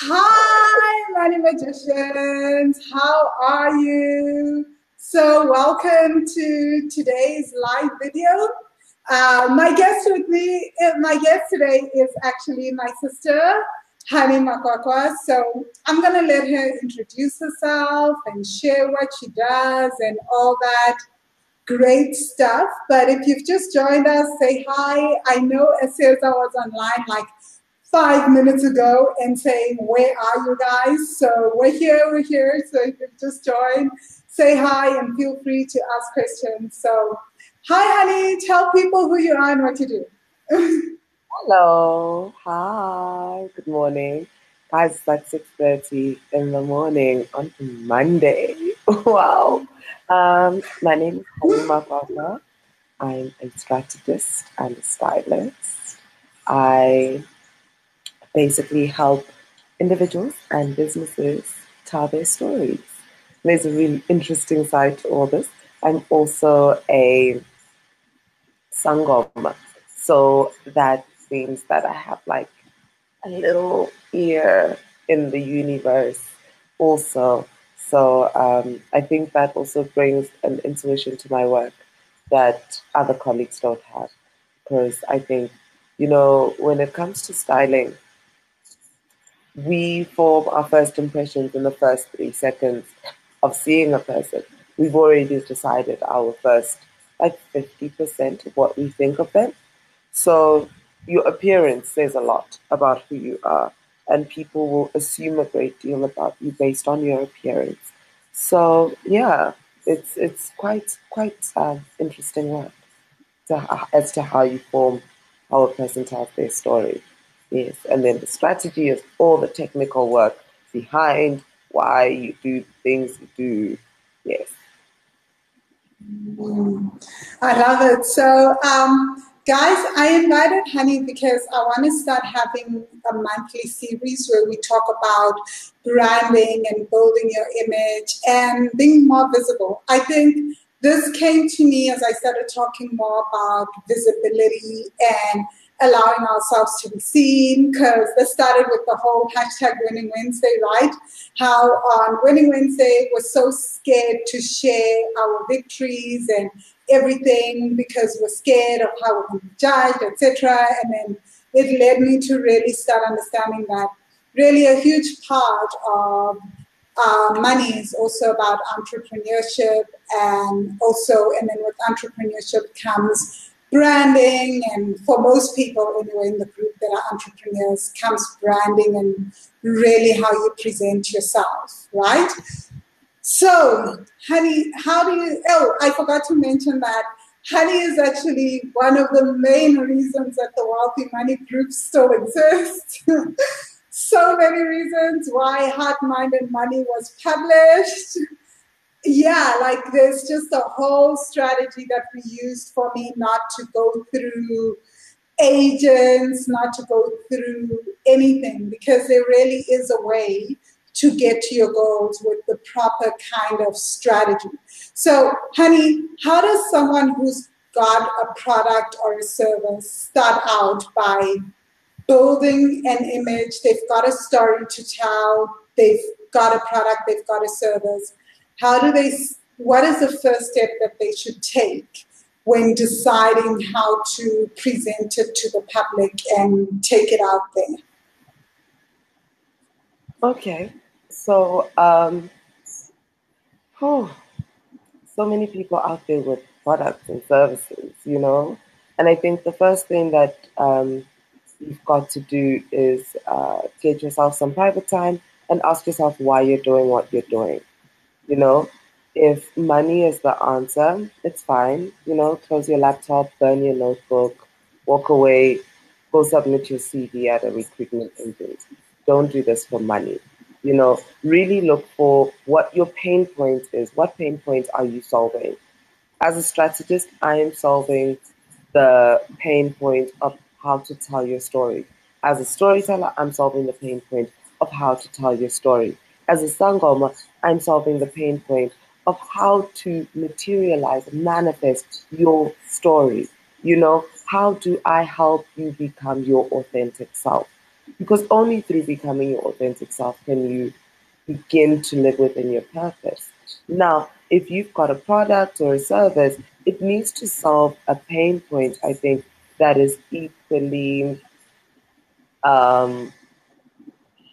Hi, Money Magicians. How are you? So, welcome to today's live video. My guest today is actually my sister, Hani Makwakwa. So, I'm going to let her introduce herself and share what she does and all that great stuff. But if you've just joined us, say hi. I know as soon as I was online like 5 minutes ago and saying, where are you guys? So we're here. So if you've just joined, say hi and feel free to ask questions. So hi, honey, tell people who you are and what you do. Hello, hi, good morning. Guys, it's like 6:30 in the morning on Monday. Wow. My name is Halima Baba. I'm a strategist and a stylist. I basically help individuals and businesses tell their stories. There's a really interesting side to all this. I'm also a sangoma. So that means that I have like a little ear in the universe also. So I think that also brings an intuition to my work that other colleagues don't have. Because I think, when it comes to styling, we form our first impressions in the first 3 seconds of seeing a person. We've already decided our first, like 50% of what we think of them. So your appearance says a lot about who you are, and people will assume a great deal about you based on your appearance. So yeah, it's quite interesting work as to how you form how a person tells their story. Yes, and then the strategy is all the technical work behind why you do the things you do. Yes. I love it. So, guys, I invited Honey because I want to start having a monthly series where we talk about branding and building your image and being more visible. I think this came to me as I started talking more about visibility and allowing ourselves to be seen, because this started with the whole hashtag Winning Wednesday, right? How on Winning Wednesday we're so scared to share our victories and everything because we're scared of how we're going to be judged, etc. And then it led me to really start understanding that really a huge part of money is also about entrepreneurship, and then with entrepreneurship comes branding, and for most people anyway in the group that are entrepreneurs comes branding and really how you present yourself, right? So, Honey, how do you? Oh, I forgot to mention that Honey is actually one of the main reasons that the Wealthy Money Group still exists. So many reasons why Heart, Mind, and Money was published. Yeah, like there's just a whole strategy that we used for me not to go through agents, not to go through anything, because there really is a way to get to your goals with the proper kind of strategy. So, honey, how does someone who's got a product or a service start out by building an image? They've got a story to tell, they've got a product, they've got a service. How do they, what is the first step that they should take when deciding how to present it to the public and take it out there? Okay. So oh, so many people out there with products and services. And I think the first thing that you've got to do is get yourself some private time and ask yourself why you're doing what you're doing. You know, if money is the answer, it's fine. Close your laptop, burn your notebook, walk away, go submit your CV at a recruitment agency. Don't do this for money. Really look for what your pain point is. What pain points are you solving? As a strategist, I am solving the pain point of how to tell your story. As a storyteller, I'm solving the pain point of how to tell your story. As a sangoma, I'm solving the pain point of how to materialize, manifest your story. How do I help you become your authentic self? Because only through becoming your authentic self can you begin to live within your purpose. Now, if you've got a product or a service, it needs to solve a pain point, I think, that is equally um,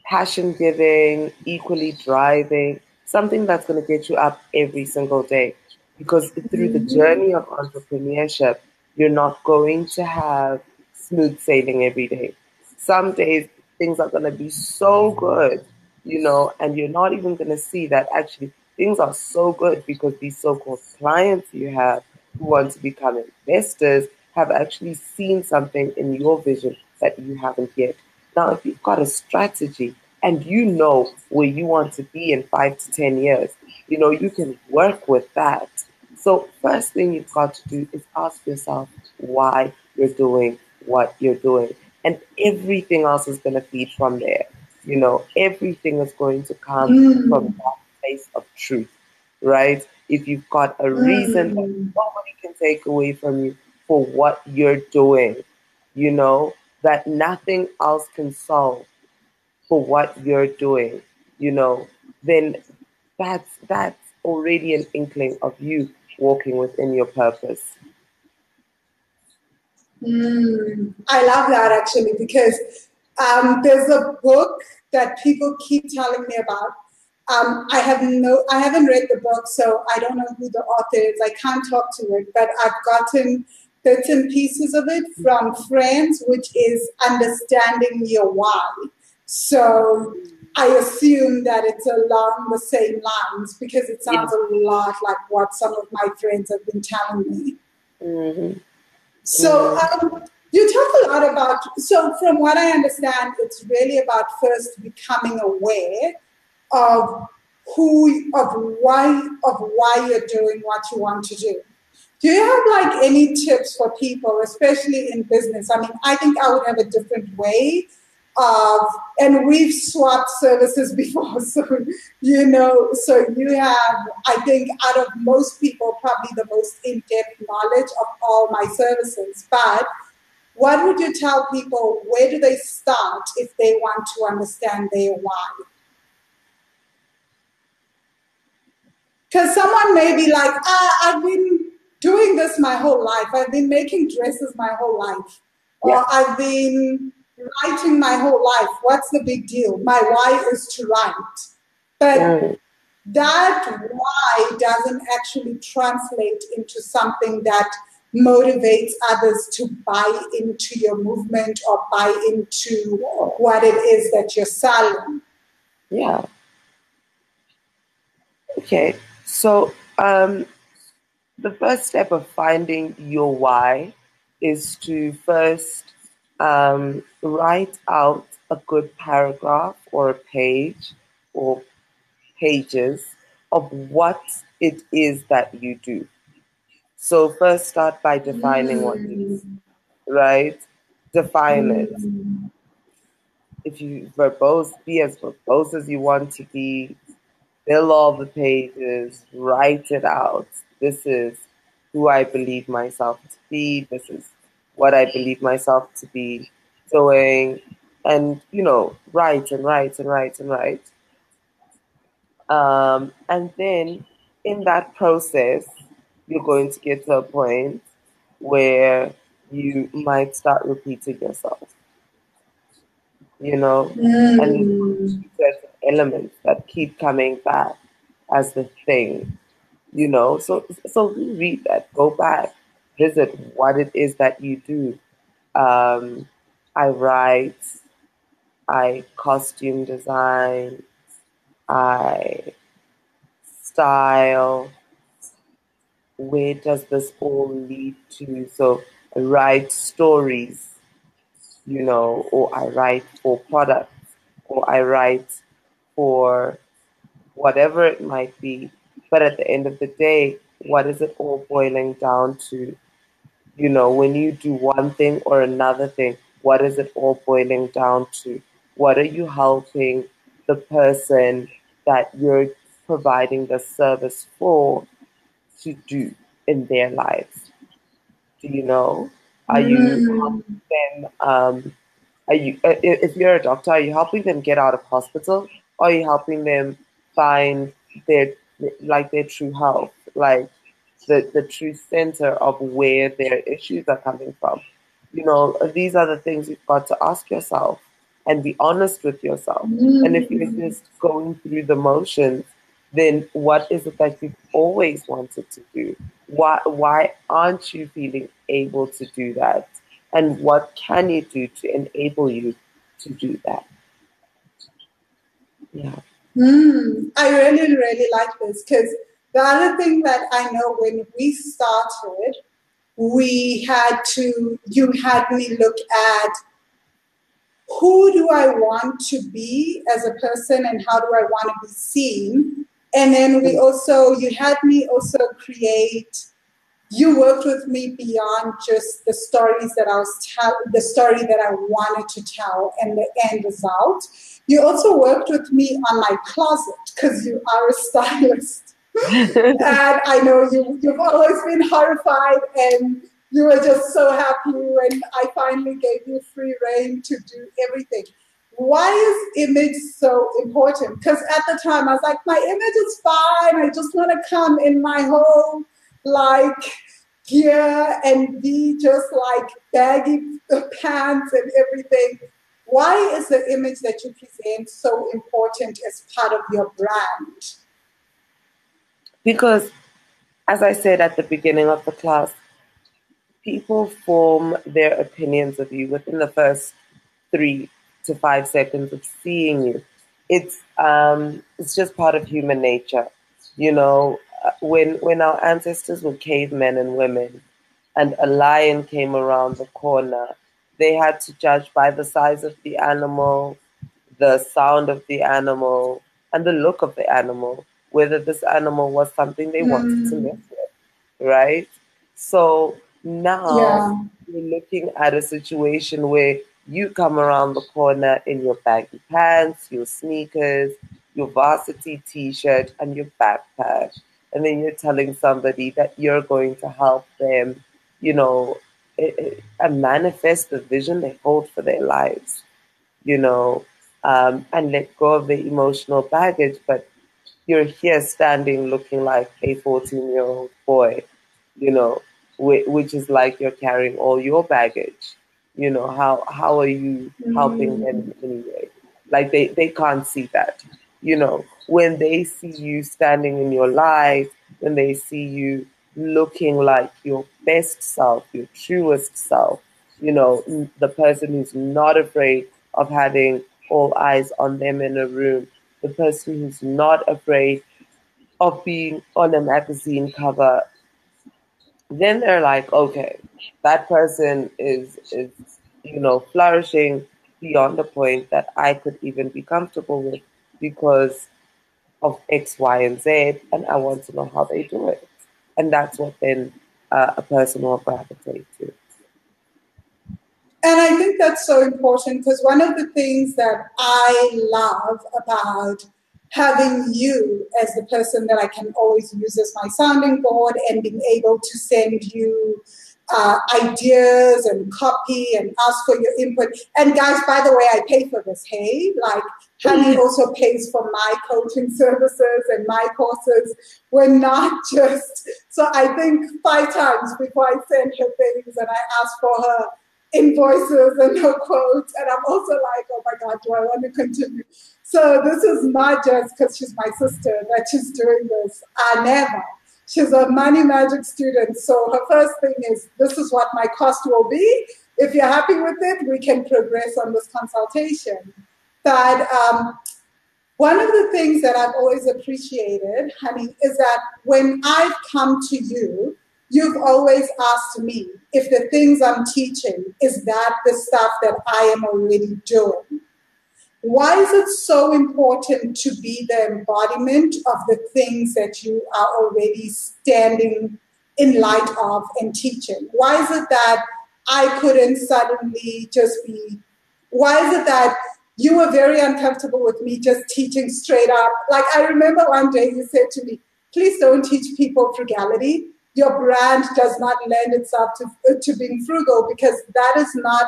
passion giving, equally driving, something that's going to get you up every single day. Because through the journey of entrepreneurship, you're not going to have smooth sailing every day. Some days things are going to be so good, and you're not even going to see that actually things are so good because these so called clients you have who want to become investors have actually seen something in your vision that you haven't yet. Now, if you've got a strategy and you know where you want to be in 5 to 10 years, you can work with that. So, first thing you've got to do is ask yourself why you're doing what you're doing. And everything else is going to feed from there. Everything is going to come from Mm, that place of truth, right? If you've got a reason that mm, nobody can take away from you for what you're doing, you know, that nothing else can solve for what you're doing, you know, then that's already an inkling of you walking within your purpose. I love that actually because there's a book that people keep telling me about. I haven't read the book, so I don't know who the author is. I can't talk to it, but I've gotten bits and pieces of it from friends, which is understanding your why. So I assume that it's along the same lines because it Yeah. sounds a lot like what some of my friends have been telling me. Mm-hmm. So Mm-hmm. you talk a lot about. So from what I understand, it's really about first becoming aware of why you're doing what you want to do. Do you have like any tips for people, especially in business? I mean, I think I would have a different way of, and we've swapped services before, so so you have, I think, out of most people, probably the most in-depth knowledge of all my services. But what would you tell people? Where do they start if they want to understand their why? Because someone may be like, I've been doing this my whole life. I've been making dresses my whole life. Yeah. Or I've been writing my whole life. What's the big deal? My why is to write. But Mm. that why doesn't actually translate into something that motivates others to buy into your movement or buy into what it is that you're selling. Yeah. Okay. So, the first step of finding your why is to first write out a good paragraph or a page or pages of what it is that you do. So first start by defining what you do, Mm, right? Define it. mm, If you verbose, be as verbose as you want to be, fill all the pages, write it out. This is who I believe myself to be. This is what I believe myself to be doing. And, write and write and write and write. And then in that process, you're going to get to a point where you might start repeating yourself, and there's going to mm. be certain elements that keep coming back as the thing, So read that, go back, visit what it is that you do. I write, I costume design, I style. Where does this all lead to? So I write stories, or I write for products, or I write for whatever it might be. But at the end of the day, what is it all boiling down to? When you do one thing or another thing, what is it all boiling down to? What are you helping the person that you're providing the service for to do in their lives? Do you know? Are you helping them? Are you, if you're a doctor, are you helping them get out of hospital, or are you helping them find their their true health, like the true center of where their issues are coming from? You know, these are the things you've got to ask yourself and be honest with yourself. And if you're Mm. just going through the motions, then what is it that you've always wanted to do? Why aren't you feeling able to do that? And what can you do to enable you to do that? Yeah. I really, really like this because the other thing that I know when we started, you had me look at who do I want to be as a person and how do I want to be seen. And then you had me also create, you worked with me beyond just the stories that the story that I wanted to tell and the end result. You also worked with me on my closet because you are a stylist. And I know you've always been horrified and you were just so happy when I finally gave you free reign to do everything. Why is image so important? Because at the time I was like, my image is fine. I just want to come in my whole like gear and be just like baggy pants and everything. Why is the image that you present so important as part of your brand? Because, as I said at the beginning of the class, people form their opinions of you within the first 3 to 5 seconds of seeing you. It's just part of human nature, you know. When our ancestors were cavemen and women, and a lion came around the corner, they had to judge by the size of the animal, the sound of the animal, and the look of the animal, whether this animal was something they wanted to mess Mm, with, right? So now yeah. you're looking at a situation where you come around the corner in your baggy pants, your sneakers, your varsity t-shirt, and your backpack. And then you're telling somebody that you're going to help them, you know, and manifest the vision they hold for their lives, you know, and let go of the emotional baggage. But you're here standing looking like a 14-year-old boy, you know, which is like you're carrying all your baggage. You know, how are you helping them Mm, in any way? Like they can't see that. You know, when they see you standing in your light, when they see you looking like your best self, your truest self, you know, the person who's not afraid of having all eyes on them in a room, the person who's not afraid of being on a magazine cover, then they're like, okay, that person is you know, flourishing beyond the point that I could even be comfortable with because of X, Y, and Z, and I want to know how they do it, and that's what then a person will gravitate to. and I think that's so important because one of the things that I love about having you as the person that I can always use as my sounding board and being able to send you ideas and copy and ask for your input. And guys, by the way, I pay for this. Hey, like Honey also pays for my coaching services and my courses. We're not just, so I think 5 times before I send her things and I ask for her invoices and her quotes. And I'm also like, oh my God, do I want to continue? So this is not just because she's my sister that she's doing this. I never. She's a money magic student. So her first thing is, this is what my cost will be. If you're happy with it, we can progress on this consultation. But one of the things that I've always appreciated, honey, is that when I've come to you, you've always asked me if the things I'm teaching is that the stuff that I am already doing. Why is it so important to be the embodiment of the things that you are already standing in light of and teaching? Why is it that I couldn't suddenly just be, why is it that you were very uncomfortable with me just teaching straight up? Like, I remember one day you said to me, please don't teach people frugality. Your brand does not lend itself to being frugal because that is not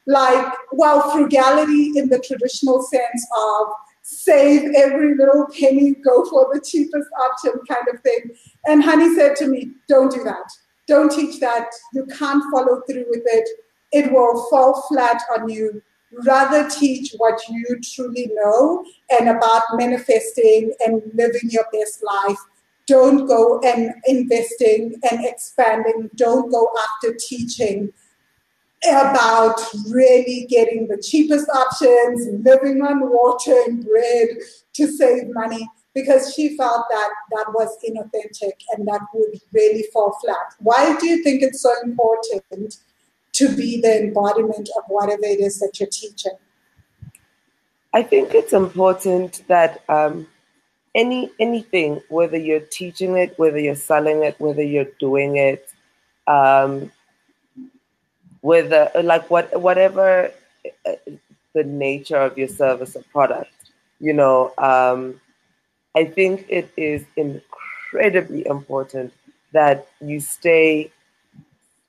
like, well, frugality in the traditional sense of save every little penny, go for the cheapest option kind of thing. And Honey said to me, don't do that. Don't teach that. You can't follow through with it. It will fall flat on you. Rather teach what you truly know and about manifesting and living your best life. Don't go and investing and expanding. Don't go after teaching about really getting the cheapest options, living on water and bread to save money, because she felt that that was inauthentic and that would really fall flat. Why do you think it's so important to be the embodiment of whatever it is that you're teaching? I think it's important that anything, whether you're teaching it, whether you're selling it, whether you're doing it, um, whether like whatever the nature of your service or product, I think it is incredibly important that you stay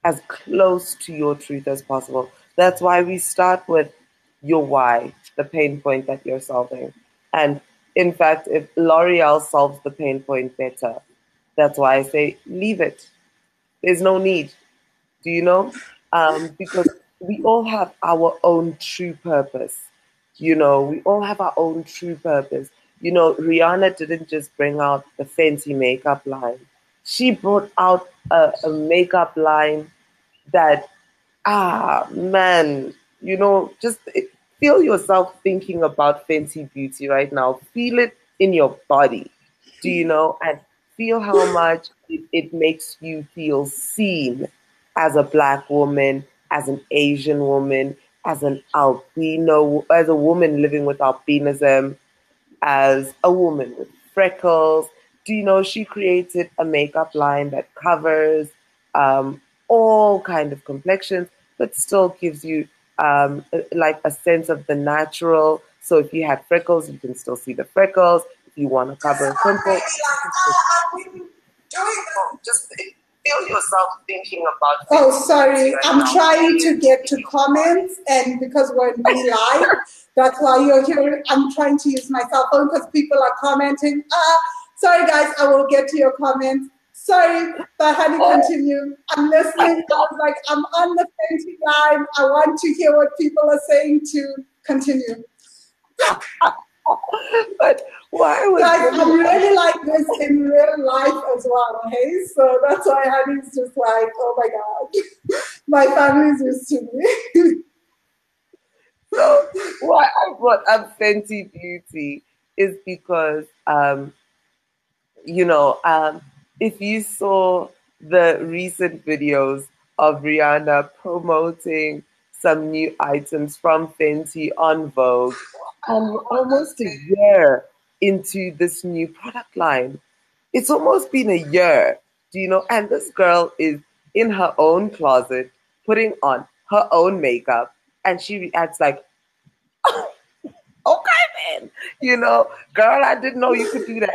as close to your truth as possible. That's why we start with your why, the pain point that you're solving. And in fact, if L'Oreal solves the pain point better, that's why I say leave it. There's no need. Do you know? Because we all have our own true purpose. We all have our own true purpose. Rihanna didn't just bring out the Fenty makeup line. She brought out a makeup line that, man, just feel yourself thinking about Fenty Beauty right now. Feel it in your body. Do you know? And feel how much it makes you feel seen as a Black woman, as an Asian woman, as an albino, as a woman living with albinism, as a woman with freckles. Do you know she created a makeup line that covers all kind of complexions, but still gives you like a sense of the natural. So if you had freckles, you can still see the freckles. If you want to cover a pimple, just feel yourself thinking about. Oh, sorry. I'm trying to get to comments, and because we're in Be Live, that's why you're here. I'm trying to use my cell phone because people are commenting. Sorry, guys. I will get to your comments. Sorry, but Honey, continue. I'm listening. I was like, I'm on the Fenty line. I want to hear what people are saying to continue. But why would guys, I'm really like this in real life as well, hey? So that's why Honey's just like, oh my God, my family's used to me. So why I brought up Fenty Beauty is because, if you saw the recent videos of Rihanna promoting some new items from Fenty on Vogue, and we're almost a year into this new product line. It's almost been a year, do you know? And this girl is in her own closet putting on her own makeup, and she reacts like, oh, okay then, girl, I didn't know you could do that,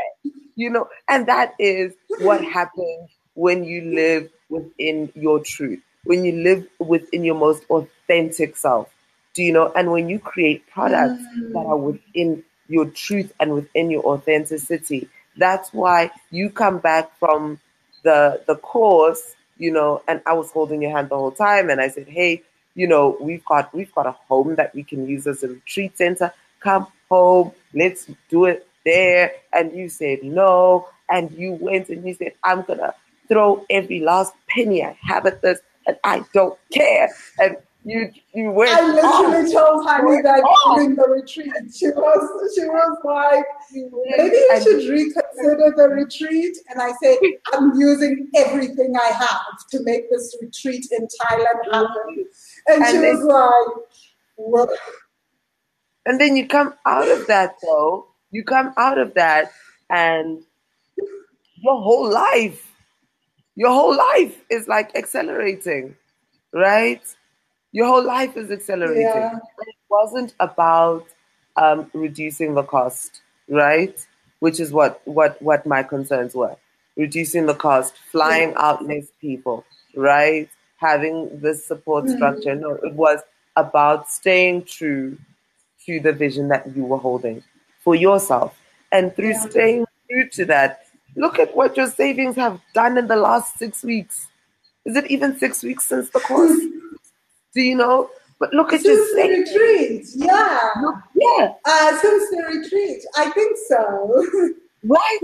and that is what happens when you live within your truth, when you live within your most authentic self. Do you know? And when you create products that are within your truth and within your authenticity, that's why you come back from the course, and I was holding your hand the whole time, and I said, hey, we've got a home that we can use as a retreat center. Come home, let's do it there. And you said no, and you went and you said, I'm gonna throw every last penny I have at this, and I don't care. And you went. I literally told Honey that during the retreat, she was like, maybe you should reconsider the retreat. And I said, I'm using everything I have to make this retreat in Thailand happen. And she was like, what? And then you come out of that, though. You come out of that, and your whole life is like accelerating, right? Your whole life is accelerating. Yeah. It wasn't about reducing the cost, right? Which is what my concerns were. Reducing the cost, flying out less people, right? Having this support structure. No, it was about staying true to the vision that you were holding for yourself. And through Yeah. staying true to that, look at what your savings have done in the last 6 weeks. Is it even 6 weeks since the course? Do you know? But look at your Since the savings. retreat, yeah. Look, yeah, Since the retreat, I think so. right?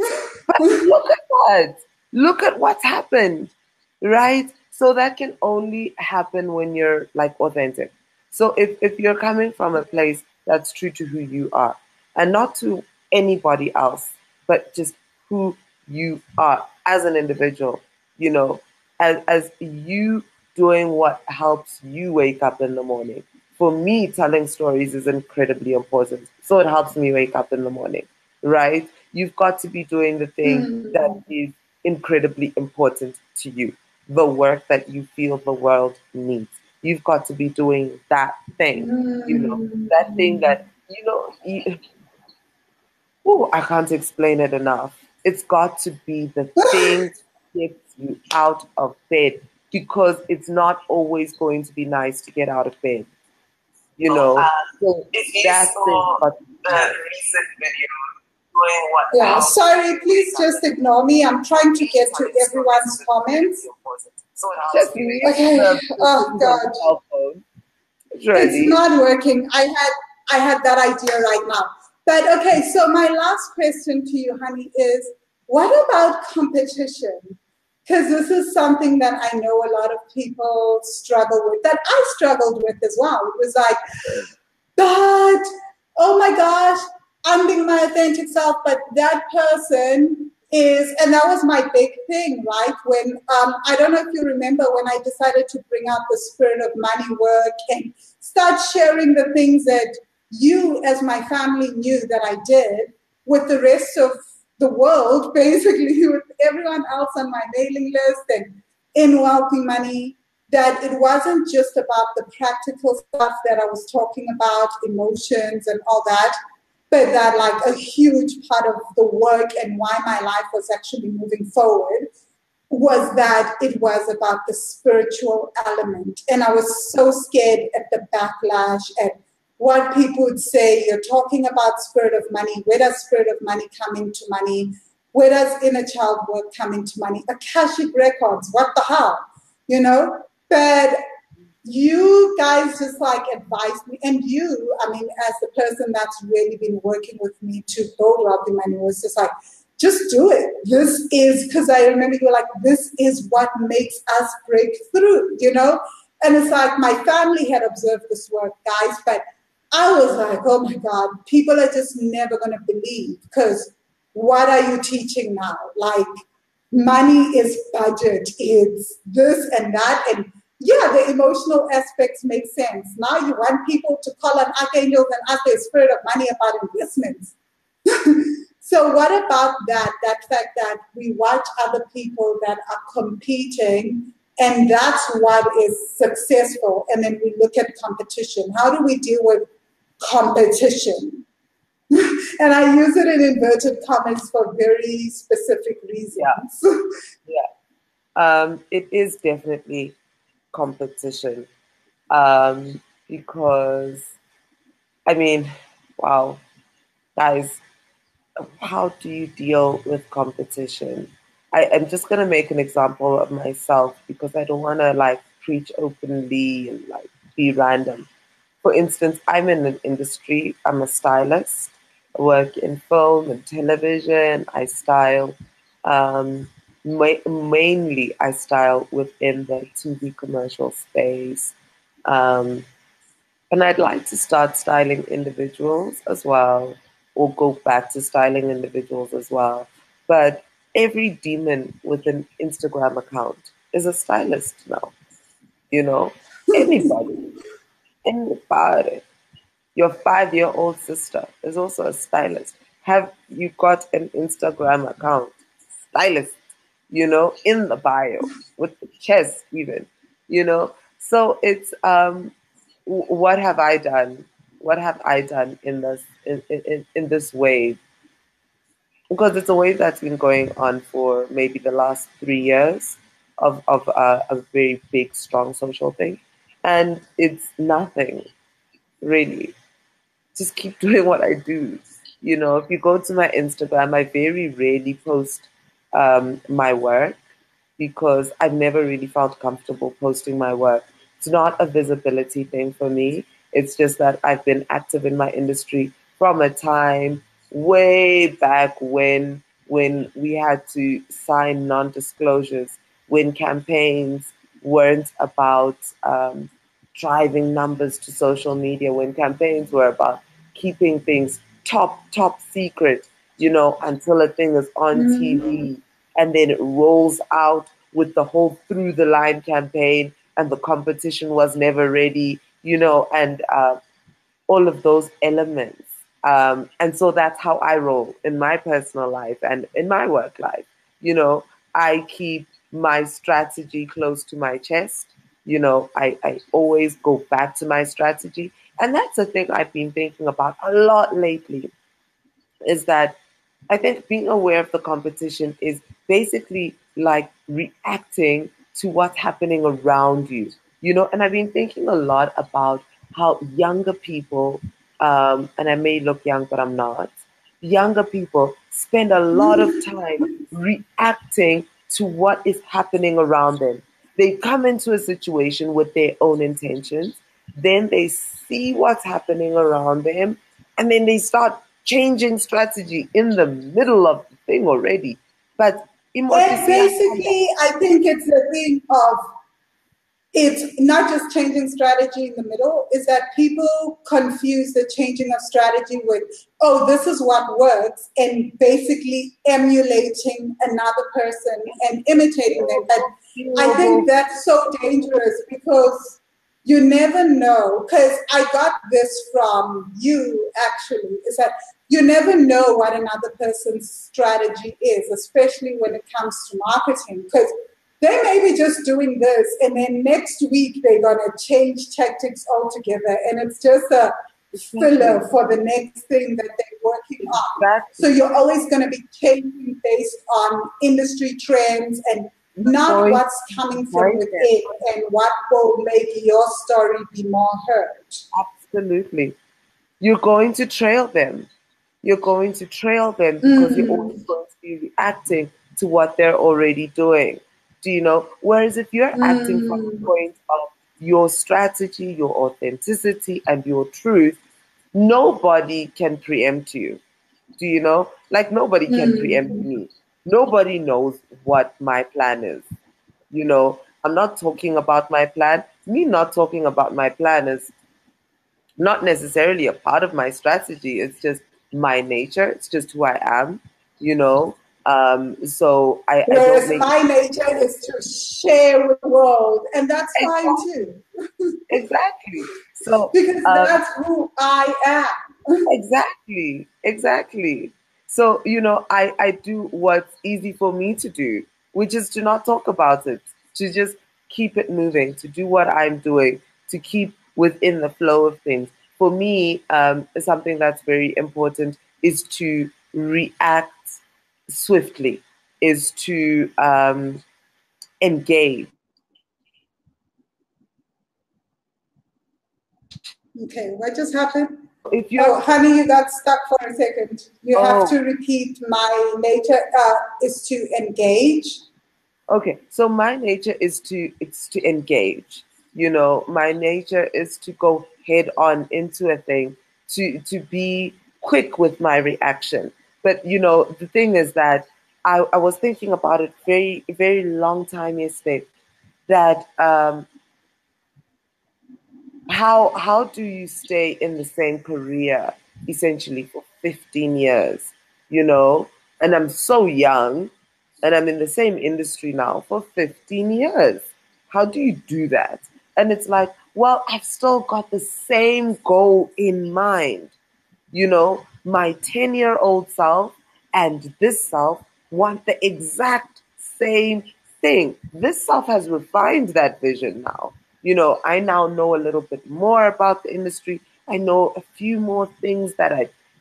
But look at that. Look at what's happened, right? So that can only happen when you're like authentic. So if you're coming from a place that's true to who you are and not to anybody else, but just who you are as an individual, you know, as you doing what helps you wake up in the morning. For me, telling stories is incredibly important. So it helps me wake up in the morning, right? You've got to be doing the thing that Mm. is incredibly important to you, the work that you feel the world needs. You've got to be doing that thing, that thing Mm. that, oh, I can't explain it enough. It's got to be the thing that gets you out of bed because it's not always going to be nice to get out of bed, you know. So If you that thing saw got to be the nice. recent video doing what Yeah, now? sorry, please just ignore me. I'm trying to get to everyone's comments. Just leave Okay. the Oh things on the God, cell phone. it's Really. not working. I had that idea right now. But okay, so my last question to you, honey, is what about competition? Because this is something that I know a lot of people struggle with, that I struggled with as well. It was like, but oh my gosh, I'm being my authentic self, but that person is, and that was my big thing, right? When I don't know if you remember when I decided to bring out the spirit of money work and start sharing the things that you, as my family, knew that I did with the rest of the world, basically, with everyone else on my mailing list and in Wealthy Money, that it wasn't just about the practical stuff that I was talking about, emotions and all that, but that like a huge part of the work and why my life was actually moving forward was that it was about the spiritual element. And I was so scared at the backlash and what people would say. You're talking about spirit of money. Where does spirit of money come into money? Where does inner child work come into money? Akashic records, what the hell? You know? But you guys just like advised me, and you, I mean, as the person that's really been working with me to build Wealthy Money, was just like, just do it. This is, because I remember you were like, this is what makes us break through, you know? And it's like my family had observed this work, guys, but I was like, oh my God, people are just never going to believe, because what are you teaching now? Like, money is budget, it's this and that. And yeah, the emotional aspects make sense. Now you want people to call on archangels and ask their spirit of money about investments. So what about that? That fact that we watch other people that are competing and that's what is successful. And then we look at competition. How do we deal with competition? And I use it in inverted commas for very specific reasons. Yeah. Yeah. It is definitely competition. Because I mean, wow, guys, how do you deal with competition? I'm just gonna make an example of myself because I don't wanna like preach openly and like be random. For instance, I'm in an industry, I'm a stylist. I work in film and television. I style, mainly I style within the TV commercial space. Um, and I'd like to start styling individuals as well, or go back to styling individuals as well. But every demon with an Instagram account is a stylist now, you know? Anybody, anybody. Your 5-year-old sister is also a stylist. Have you got an Instagram account? Stylist, in the bio with the chest even, So it's what have I done? What have I done in this wave? Because it's a wave that's been going on for maybe the last 3 years of a very big, strong social thing. and it's nothing really. Just keep doing what I do. You know, if you go to my Instagram, I very rarely post my work because I've never really felt comfortable posting my work. It's not a visibility thing for me. It's just that I've been active in my industry from a time way back when we had to sign non-disclosures, when campaigns weren't about driving numbers to social media, when campaigns were about keeping things top secret, you know, until a thing is on TV and then it rolls out with the whole through the line campaign and the competition was never ready, you know, and all of those elements. And so that's how I roll in my personal life and in my work life. You know, I keep my strategy close to my chest. You know, I always go back to my strategy. And that's the thing I've been thinking about a lot lately is that I think being aware of the competition is basically like reacting to what's happening around you, you know. And I've been thinking a lot about how younger people, and I may look young, but I'm not, younger people spend a lot of time reacting to what is happening around them. They come into a situation with their own intentions, then they see what's happening around them, and then they start changing strategy in the middle of the thing already. But And basically, I think it's a thing of it's not just changing strategy in the middle, is that people confuse the changing of strategy with, oh, this is what works, and basically emulating another person and imitating them. But I think that's so dangerous because you never know, because I got this from you actually, is that you never know what another person's strategy is, especially when it comes to marketing, because they may be just doing this and then next week they're going to change tactics altogether and it's just a filler for the next thing that they're working on. Exactly. So you're always going to be changing based on industry trends and not what's coming from within and what will make your story be more heard. Absolutely. You're going to trail them. You're going to trail them because you're always going to be reacting to what they're already doing. Do you know? Whereas if you're acting from the point of your strategy, your authenticity, and your truth, nobody can preempt you. Do you know? Like nobody can preempt me. Nobody knows what my plan is. You know, I'm not talking about my plan. Me not talking about my plan is not necessarily a part of my strategy. It's just my nature. It's just who I am, you know. So I Whereas don't my nature is to share with the world, and that's fine too. Exactly. So because that's who I am. Exactly. So, you know, I do what's easy for me to do, which is to not talk about it, to just keep it moving, to do what I'm doing, to keep within the flow of things. For me, something that's very important is to react swiftly, is to engage. Okay, what just happened? If you're, oh, honey, you got stuck for a second. You have to repeat. My nature is to engage. Okay, so my nature is to engage. You know, my nature is to go head on into a thing, to be quick with my reaction. But you know, the thing is that I was thinking about it very long time yesterday. That how do you stay in the same career essentially for 15 years? You know, and I'm so young and I'm in the same industry now for 15 years. How do you do that? And it's like, well, I've still got the same goal in mind. You know, my 10-year-old self and this self want the exact same thing. This self has refined that vision now. You know, I now know a little bit more about the industry. I know a few more things that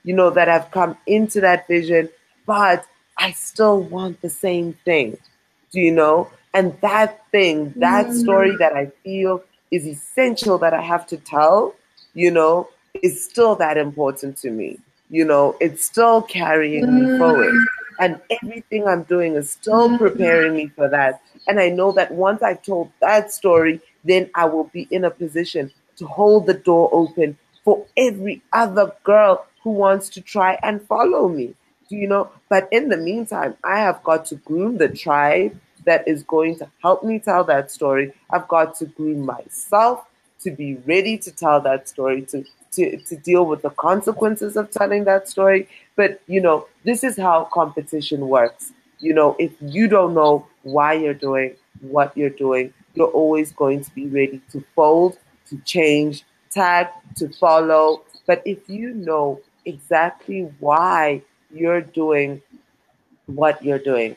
that have come into that vision, but I still want the same thing. Do you know? And that thing, that story that I feel is essential that I have to tell, is still that important to me. It's still carrying me forward. And everything I'm doing is still preparing me for that. And I know that once I told that story, then I will be in a position to hold the door open for every other girl who wants to try and follow me. But in the meantime, I have got to groom the tribe that is going to help me tell that story. I've got to groom myself to be ready to tell that story, to deal with the consequences of telling that story. But, this is how competition works. If you don't know why you're doing what you're doing, you're always going to be ready to fold, to change, tag, to follow. But if you know exactly why you're doing what you're doing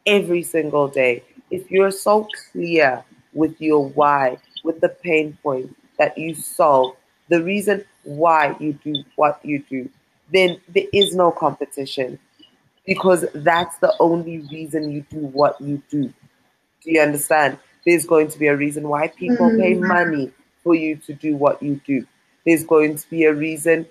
every single day, if you're so clear with your why, with the pain point that you solve, the reason why you do what you do, then there is no competition, because that's the only reason you do what you do. Do you understand? There's going to be a reason why people pay money for you to do what you do. There's going to be a reason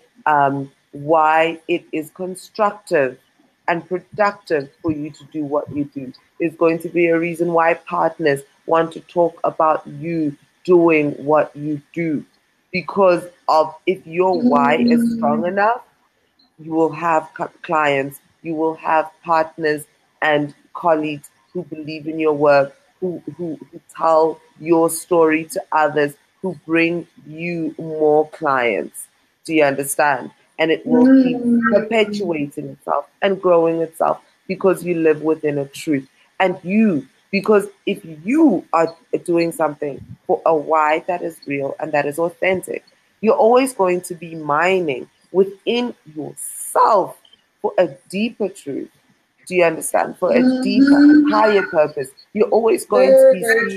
why it is constructive and productive for you to do what you do. There's going to be a reason why partners want to talk about you doing what you do. Because of, if your why is strong enough, you will have clients, you will have partners and colleagues who believe in your work, who tell your story to others, who bring you more clients. Do you understand? And it will keep perpetuating itself and growing itself, because you live within a truth. And because if you are doing something for a why that is real and that is authentic, you're always going to be mining within yourself for a deeper truth. Do you understand? For a deeper, higher purpose. You're always going to be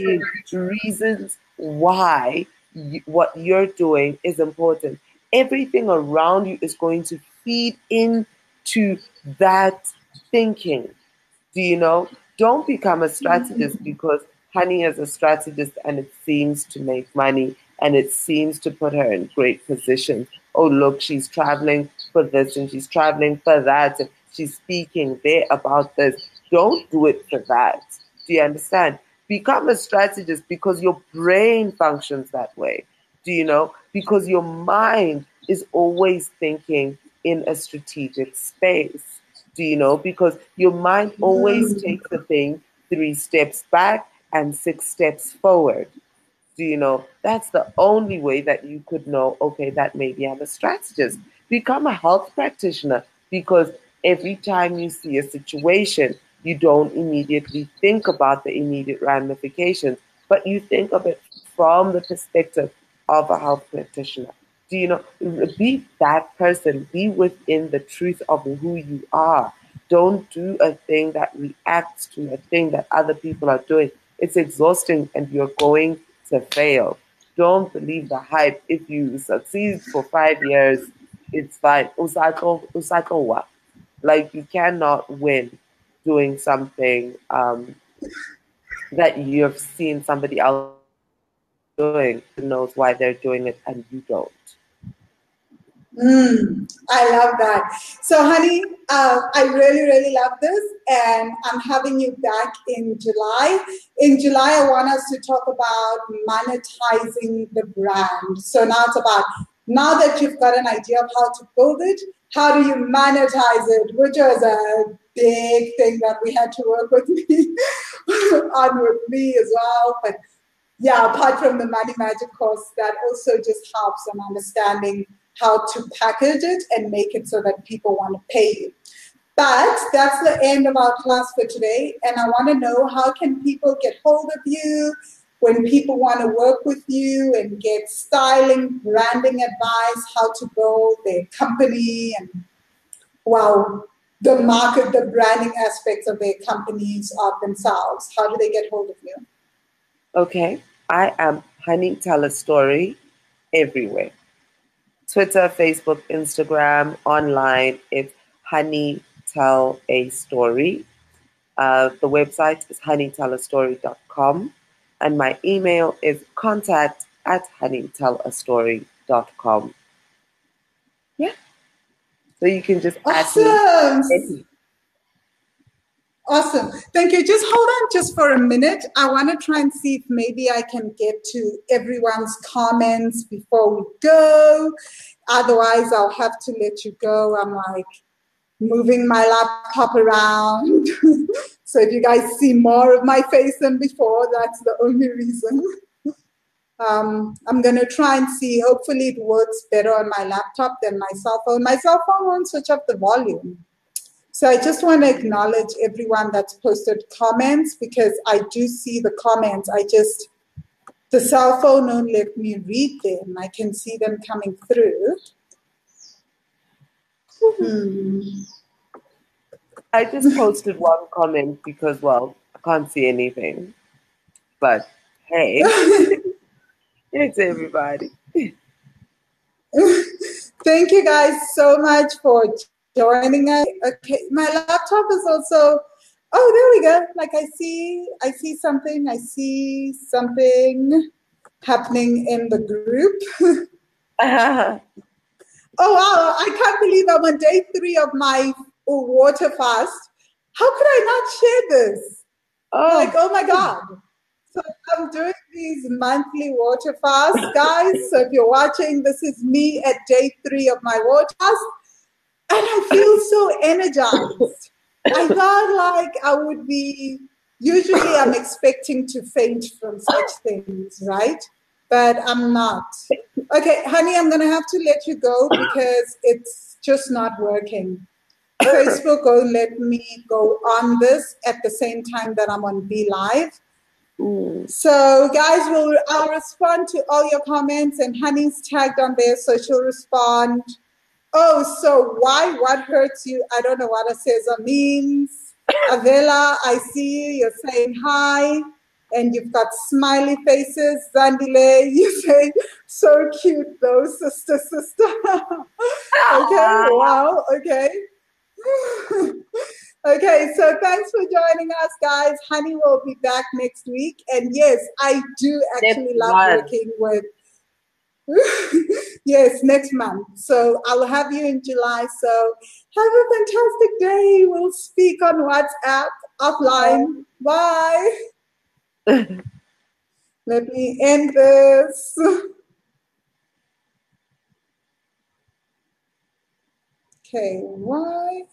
seeing reasons why what you're doing is important. Everything around you is going to feed into that thinking. Do you know? Don't become a strategist because Honey is a strategist and it seems to make money and it seems to put her in great position. Oh, look, she's traveling for this and she's traveling for that and she's speaking there about this. Don't do it for that. Do you understand? Become a strategist because your brain functions that way. Do you know? Because your mind is always thinking in a strategic space. Do you know? Because your mind always takes a thing 3 steps back and 6 steps forward. Do you know? That's the only way that you could know, okay, that maybe I'm a strategist. Become a health practitioner, because every time you see a situation, you don't immediately think about the immediate ramifications, but you think of it from the perspective of a health practitioner. Do you know? Be that person. Be within the truth of who you are. Don't do a thing that reacts to a thing that other people are doing. It's exhausting and you're going to fail. Don't believe the hype. If you succeed for 5 years, it's fine. Usako. Like, you cannot win doing something that you've seen somebody else doing, who knows why they're doing it and you don't. I love that. So, honey, I really, really love this, and I'm having you back in July. In July, I want us to talk about monetizing the brand. So now it's about, now that you've got an idea of how to build it, how do you monetize it, which was a big thing that we had to work with me on with me as well. But yeah, apart from the Money Magic course, that also just helps on understanding how to package it and make it so that people want to pay you. But that's the end of our class for today. And I want to know, how can people get hold of you when people want to work with you and get styling, branding advice, how to build their company and, well, the market, the branding aspects of their companies, of themselves. How do they get hold of you? Okay, I am Honey Tell a Story everywhere. Twitter, Facebook, Instagram, online. It's Honey Tell a Story. The website is honeytellastory.com. And my email is contact at honeytellastory.com. Yeah. So you can just add Awesome. me. Awesome. Thank you. Just hold on just for a minute. I want to try and see if maybe I can get to everyone's comments before we go. Otherwise, I'll have to let you go. I'm like moving my laptop around. So if you guys see more of my face than before, that's the only reason. I'm going to try and see. Hopefully it works better on my laptop than my cell phone. My cell phone won't switch up the volume. So I just want to acknowledge everyone that's posted comments because I do see the comments. The cell phone won't let me read them. I can see them coming through. I just posted one comment because, well, I can't see anything. But hey, it's everybody. Thank you guys so much for joining us. Okay, my laptop is also, oh, there we go. Like I see something happening in the group. Oh, wow, I can't believe I'm on day 3 of my water fast. How could I not share this? Oh my God. So I'm doing these monthly water fasts, guys. So if you're watching, this is me at day 3 of my water fast. And I feel so energized. I thought like I would be, usually I'm expecting to faint from such things, right? But I'm not. Okay, honey, I'm going to have to let you go because it's just not working. Facebook won't let me go on this at the same time that I'm on Be Live. So, guys, I'll respond to all your comments, and Honey's tagged on there, so she'll respond. Oh, so why? What hurts you? I don't know what Aseza means. Avela, I see you. You're saying hi. And you've got smiley faces. Zandile, you say, so cute though, sister. Okay, wow, okay. Okay, so thanks for joining us, guys. Honey will be back next week. And yes, I do actually love working with yes, next month. So I'll have you in July. So have a fantastic day. We'll speak on WhatsApp offline. Bye. Let me end this. Okay, why?